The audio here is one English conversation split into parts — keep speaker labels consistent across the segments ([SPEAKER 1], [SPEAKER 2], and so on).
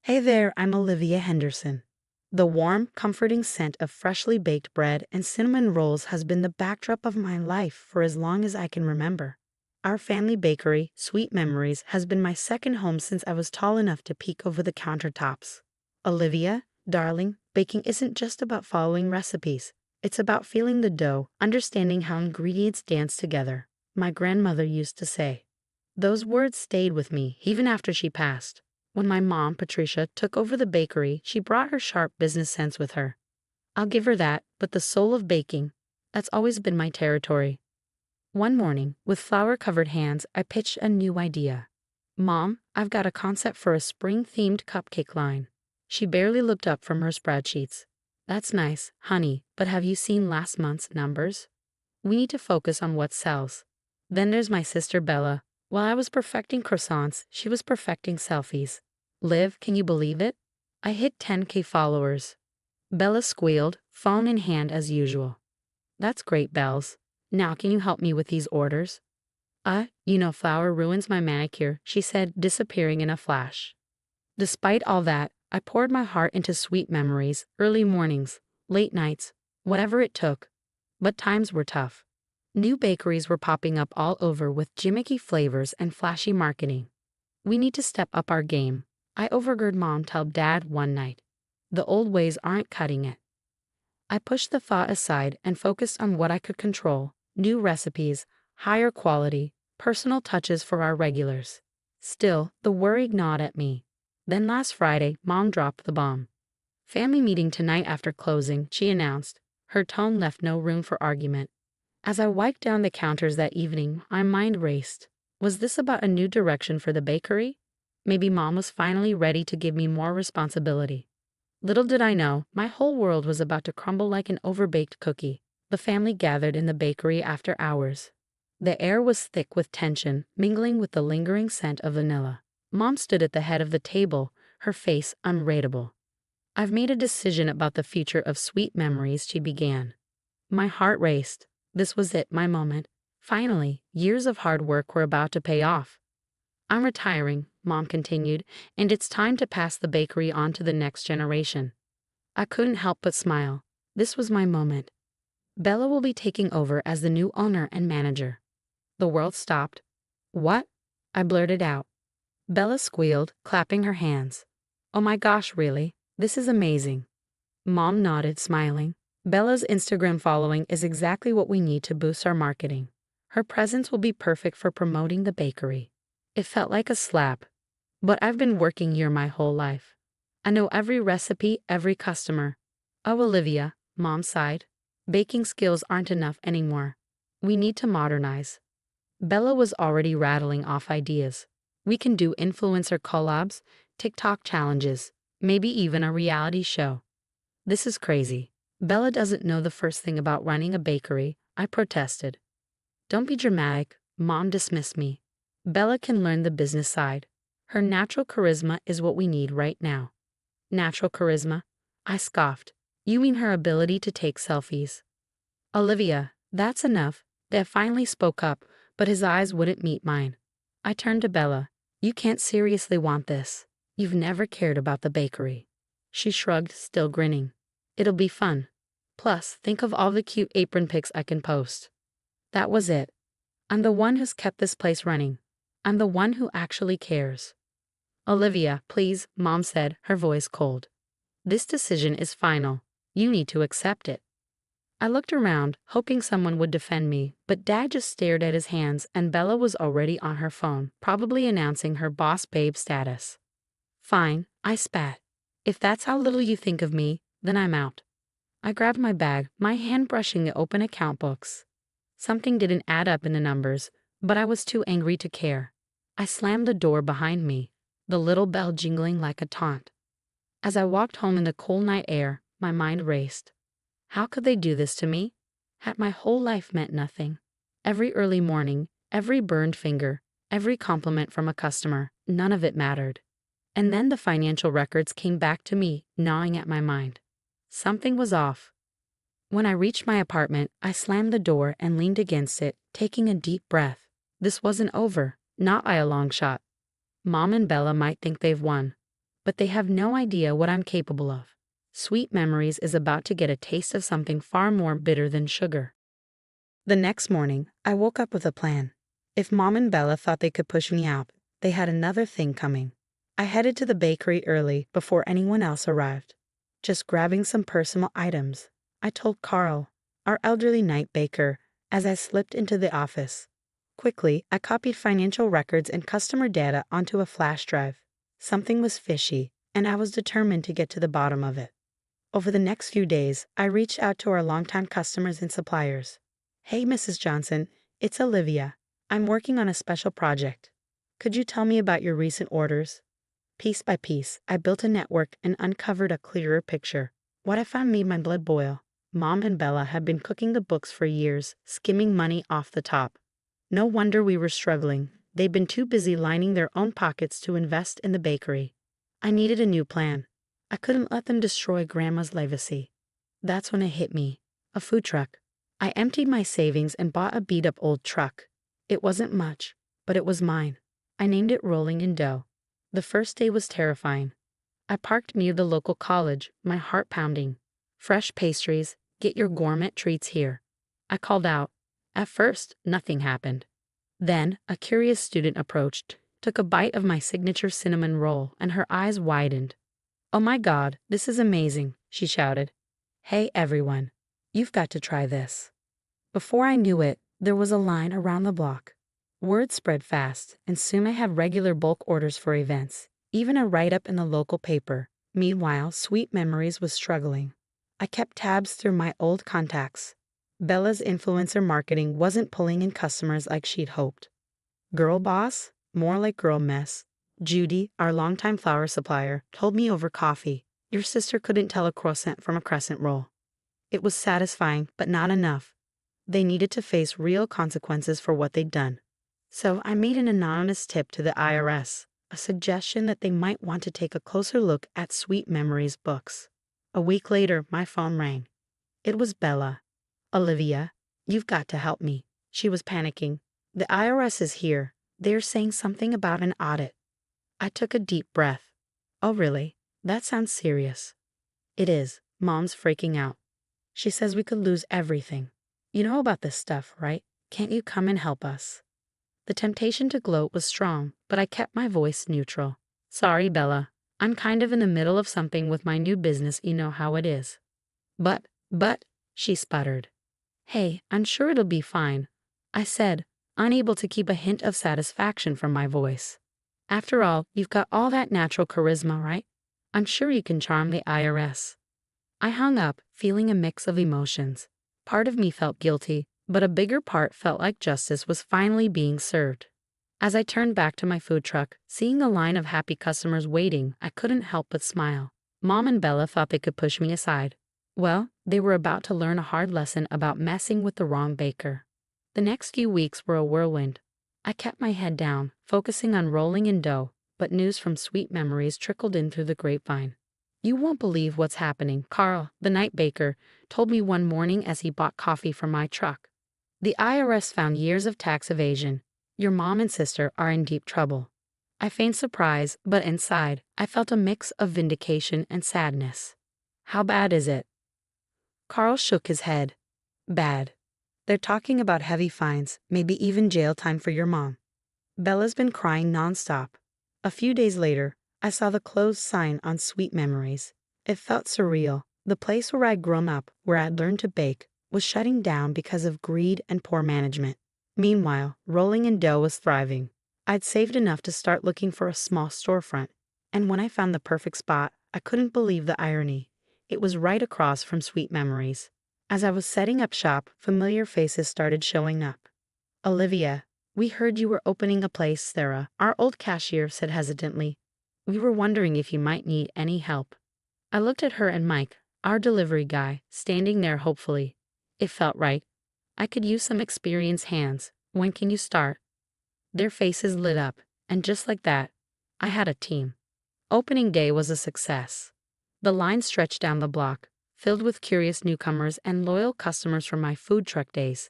[SPEAKER 1] Hey there, I'm Olivia Henderson. The warm, comforting scent of freshly baked bread and cinnamon rolls has been the backdrop of my life for as long as I can remember. Our family bakery, Sweet Memories, has been my second home since I was tall enough to peek over the countertops. Olivia, darling, baking isn't just about following recipes. It's about feeling the dough, understanding how ingredients dance together, my grandmother used to say. Those words stayed with me even after she passed. When my mom, Patricia, took over the bakery, she brought her sharp business sense with her. I'll give her that, but the soul of baking, that's always been my territory. One morning, with flour-covered hands, I pitched a new idea. Mom, I've got a concept for a spring-themed cupcake line. She barely looked up from her spreadsheets. That's nice, honey, but have you seen last month's numbers? We need to focus on what sells. Then there's my sister Bella. While I was perfecting croissants, she was perfecting selfies. Liv, can you believe it? I hit 10K followers. Bella squealed, phone in hand as usual. That's great, Bells. Now can you help me with these orders? Flour ruins my manicure, she said, disappearing in a flash. Despite all that, I poured my heart into Sweet Memories, early mornings, late nights, whatever it took. But times were tough. New bakeries were popping up all over with gimmicky flavors and flashy marketing. We need to step up our game, I overheard Mom tell Dad one night. The old ways aren't cutting it. I pushed the thought aside and focused on what I could control: new recipes, higher quality, personal touches for our regulars. Still, the worry gnawed at me. Then last Friday, Mom dropped the bomb. Family meeting tonight after closing, she announced. Her tone left no room for argument. As I wiped down the counters that evening, my mind raced. Was this about a new direction for the bakery? Maybe Mom was finally ready to give me more responsibility. Little did I know, my whole world was about to crumble like an overbaked cookie. The family gathered in the bakery after hours. The air was thick with tension, mingling with the lingering scent of vanilla. Mom stood at the head of the table, her face unreadable. I've made a decision about the future of Sweet Memories, she began. My heart raced. This was it, my moment. Finally, years of hard work were about to pay off. I'm retiring, Mom continued, and it's time to pass the bakery on to the next generation. I couldn't help but smile. This was my moment. Bella will be taking over as the new owner and manager. The world stopped. What? I blurted out. Bella squealed, clapping her hands. Oh my gosh, really? This is amazing. Mom nodded, smiling. Bella's Instagram following is exactly what we need to boost our marketing. Her presence will be perfect for promoting the bakery. It felt like a slap. But I've been working here my whole life. I know every recipe, every customer. Oh, Olivia, Mom sighed. Baking skills aren't enough anymore. We need to modernize. Bella was already rattling off ideas. We can do influencer collabs, TikTok challenges, maybe even a reality show. This is crazy. Bella doesn't know the first thing about running a bakery, I protested. Don't be dramatic, Mom dismissed me. Bella can learn the business side. Her natural charisma is what we need right now. Natural charisma? I scoffed. You mean her ability to take selfies? Olivia, that's enough. Dad finally spoke up, but his eyes wouldn't meet mine. I turned to Bella. You can't seriously want this. You've never cared about the bakery. She shrugged, still grinning. It'll be fun. Plus, think of all the cute apron pics I can post. That was it. I'm the one who's kept this place running. I'm the one who actually cares. Olivia, please, Mom said, her voice cold. This decision is final. You need to accept it. I looked around, hoping someone would defend me, but Dad just stared at his hands and Bella was already on her phone, probably announcing her boss babe status. Fine, I spat. If that's how little you think of me, then I'm out. I grabbed my bag, my hand brushing the open account books. Something didn't add up in the numbers, but I was too angry to care. I slammed the door behind me, the little bell jingling like a taunt. As I walked home in the cool night air, my mind raced. How could they do this to me? Had my whole life meant nothing? Every early morning, every burned finger, every compliment from a customer, none of it mattered. And then the financial records came back to me, gnawing at my mind. Something was off. When I reached my apartment, I slammed the door and leaned against it, taking a deep breath. This wasn't over, not by a long shot. Mom and Bella might think they've won, but they have no idea what I'm capable of. Sweet Memories is about to get a taste of something far more bitter than sugar. The next morning, I woke up with a plan. If Mom and Bella thought they could push me out, they had another thing coming. I headed to the bakery early before anyone else arrived. Just grabbing some personal items, I told Carl, our elderly night baker, as I slipped into the office. Quickly, I copied financial records and customer data onto a flash drive. Something was fishy, and I was determined to get to the bottom of it. Over the next few days, I reached out to our longtime customers and suppliers. Hey, Mrs. Johnson, it's Olivia. I'm working on a special project. Could you tell me about your recent orders? Piece by piece, I built a network and uncovered a clearer picture. What I found made my blood boil. Mom and Bella had been cooking the books for years, skimming money off the top. No wonder we were struggling. They'd been too busy lining their own pockets to invest in the bakery. I needed a new plan. I couldn't let them destroy Grandma's legacy. That's when it hit me. A food truck. I emptied my savings and bought a beat-up old truck. It wasn't much, but it was mine. I named it Rolling in Dough. The first day was terrifying. I parked near the local college, my heart pounding. Fresh pastries, get your gourmet treats here. I called out. At first, nothing happened. Then, a curious student approached, took a bite of my signature cinnamon roll, and her eyes widened. Oh my God, this is amazing, she shouted. Hey everyone, you've got to try this. Before I knew it, there was a line around the block. Word spread fast, and soon I had regular bulk orders for events, even a write-up in the local paper. Meanwhile, Sweet Memories was struggling. I kept tabs through my old contacts. Bella's influencer marketing wasn't pulling in customers like she'd hoped. Girl boss? More like girl mess. Judy, our longtime flour supplier, told me over coffee, your sister couldn't tell a croissant from a crescent roll. It was satisfying, but not enough. They needed to face real consequences for what they'd done. So I made an anonymous tip to the IRS, a suggestion that they might want to take a closer look at Sweet Memories books. A week later, my phone rang. It was Bella. Olivia, you've got to help me. She was panicking. The IRS is here. They're saying something about an audit. I took a deep breath. Oh really? That sounds serious. It is. Mom's freaking out. She says we could lose everything. You know about this stuff, right? Can't you come and help us? The temptation to gloat was strong, but I kept my voice neutral. Sorry, Bella. I'm kind of in the middle of something with my new business, you know how it is. But, she sputtered. Hey, I'm sure it'll be fine, I said, unable to keep a hint of satisfaction from my voice. After all, you've got all that natural charisma, right? I'm sure you can charm the IRS. I hung up, feeling a mix of emotions. Part of me felt guilty, but a bigger part felt like justice was finally being served. As I turned back to my food truck, seeing the line of happy customers waiting, I couldn't help but smile. Mom and Bella thought they could push me aside. Well, they were about to learn a hard lesson about messing with the wrong baker. The next few weeks were a whirlwind. I kept my head down, focusing on rolling in dough, but news from Sweet Memories trickled in through the grapevine. You won't believe what's happening. Carl, the night baker, told me one morning as he bought coffee from my truck. The IRS found years of tax evasion. Your mom and sister are in deep trouble. I feigned surprise, but inside, I felt a mix of vindication and sadness. How bad is it? Carl shook his head. Bad. They're talking about heavy fines, maybe even jail time for your mom. Bella's been crying nonstop. A few days later, I saw the closed sign on Sweet Memories. It felt surreal. The place where I'd grown up, where I'd learned to bake, was shutting down because of greed and poor management. Meanwhile, Rolling in Dough was thriving. I'd saved enough to start looking for a small storefront, and when I found the perfect spot, I couldn't believe the irony. It was right across from Sweet Memories. As I was setting up shop, familiar faces started showing up. Olivia, we heard you were opening a place, Sarah, our old cashier said hesitantly. We were wondering if you might need any help. I looked at her and Mike, our delivery guy, standing there hopefully. It felt right. I could use some experienced hands. When can you start? Their faces lit up, and just like that, I had a team. Opening day was a success. The line stretched down the block, filled with curious newcomers and loyal customers from my food truck days.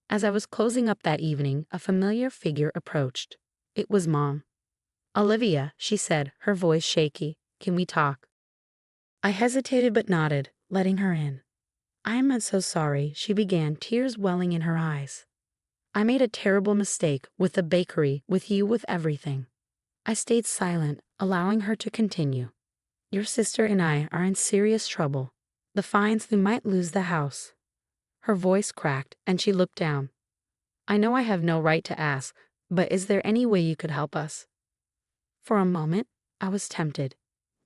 [SPEAKER 1] As I was closing up that evening, a familiar figure approached. It was Mom. Olivia, she said, her voice shaky, Can we talk?" I hesitated but nodded, letting her in. "I am so sorry," she began, tears welling in her eyes. "I made a terrible mistake with the bakery, with you, with everything." I stayed silent, allowing her to continue. "Your sister and I are in serious trouble. The fines, we might lose the house." Her voice cracked, and she looked down. "I know I have no right to ask, but is there any way you could help us?" For a moment, I was tempted.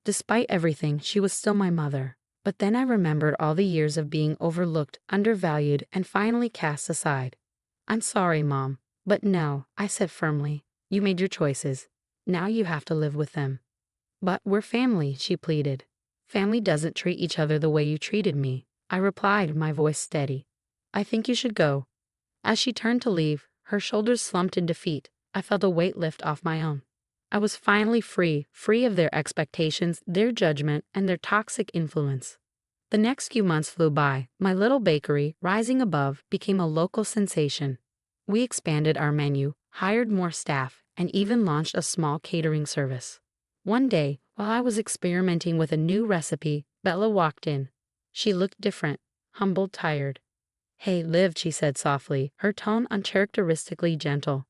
[SPEAKER 1] Despite everything, she was still my mother. But then I remembered all the years of being overlooked, undervalued, and finally cast aside. "I'm sorry, Mom, but no," I said firmly. "You made your choices. Now you have to live with them." "But we're family," she pleaded. "Family doesn't treat each other the way you treated me," I replied, my voice steady. "I think you should go." As she turned to leave, her shoulders slumped in defeat. I felt a weight lift off my own. I was finally free of their expectations, their judgment, and their toxic influence. The next few months flew by. My little bakery, rising above, became a local sensation. We expanded our menu, hired more staff, and even launched a small catering service. One day, while I was experimenting with a new recipe, Bella walked in. She looked different, humbled, tired. "Hey, Liv," she said softly, her tone uncharacteristically gentle.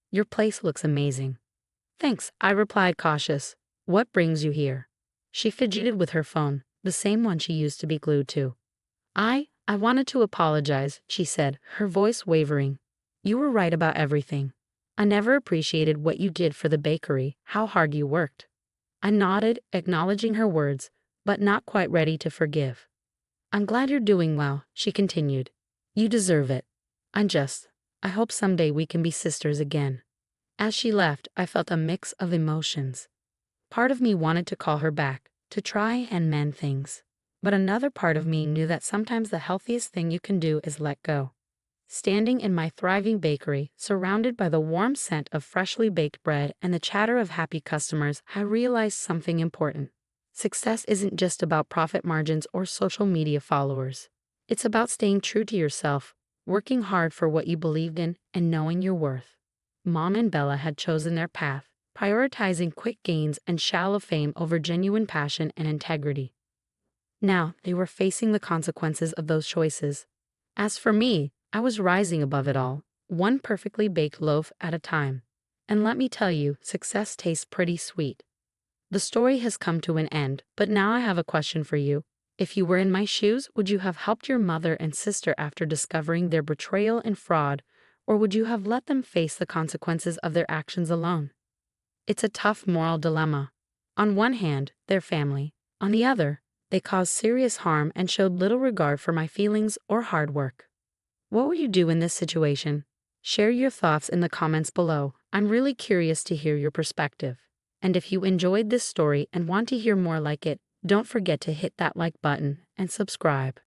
[SPEAKER 1] "Your place looks amazing." "Thanks," I replied, cautious. "What brings you here?" She fidgeted with her phone, the same one she used to be glued to. I wanted to apologize," she said, her voice wavering. "You were right about everything. I never appreciated what you did for the bakery, how hard you worked." I nodded, acknowledging her words, but not quite ready to forgive. "I'm glad you're doing well," she continued. "You deserve it. I hope someday we can be sisters again." As she left, I felt a mix of emotions. Part of me wanted to call her back, to try and mend things. But another part of me knew that sometimes the healthiest thing you can do is let go. Standing in my thriving bakery, surrounded by the warm scent of freshly baked bread and the chatter of happy customers, I realized something important. Success isn't just about profit margins or social media followers. It's about staying true to yourself, working hard for what you believed in, and knowing your worth. Mom and Bella had chosen their path, prioritizing quick gains and shallow fame over genuine passion and integrity. Now they were facing the consequences of those choices. As for me, I was rising above it all, one perfectly baked loaf at a time. And let me tell you, success tastes pretty sweet. The story has come to an end, but now I have a question for you. If you were in my shoes, would you have helped your mother and sister after discovering their betrayal and fraud, or would you have let them face the consequences of their actions alone? It's a tough moral dilemma. On one hand, they're family. On the other, they caused serious harm and showed little regard for my feelings or hard work. What would you do in this situation? Share your thoughts in the comments below. I'm really curious to hear your perspective. And if you enjoyed this story and want to hear more like it, don't forget to hit that like button and subscribe.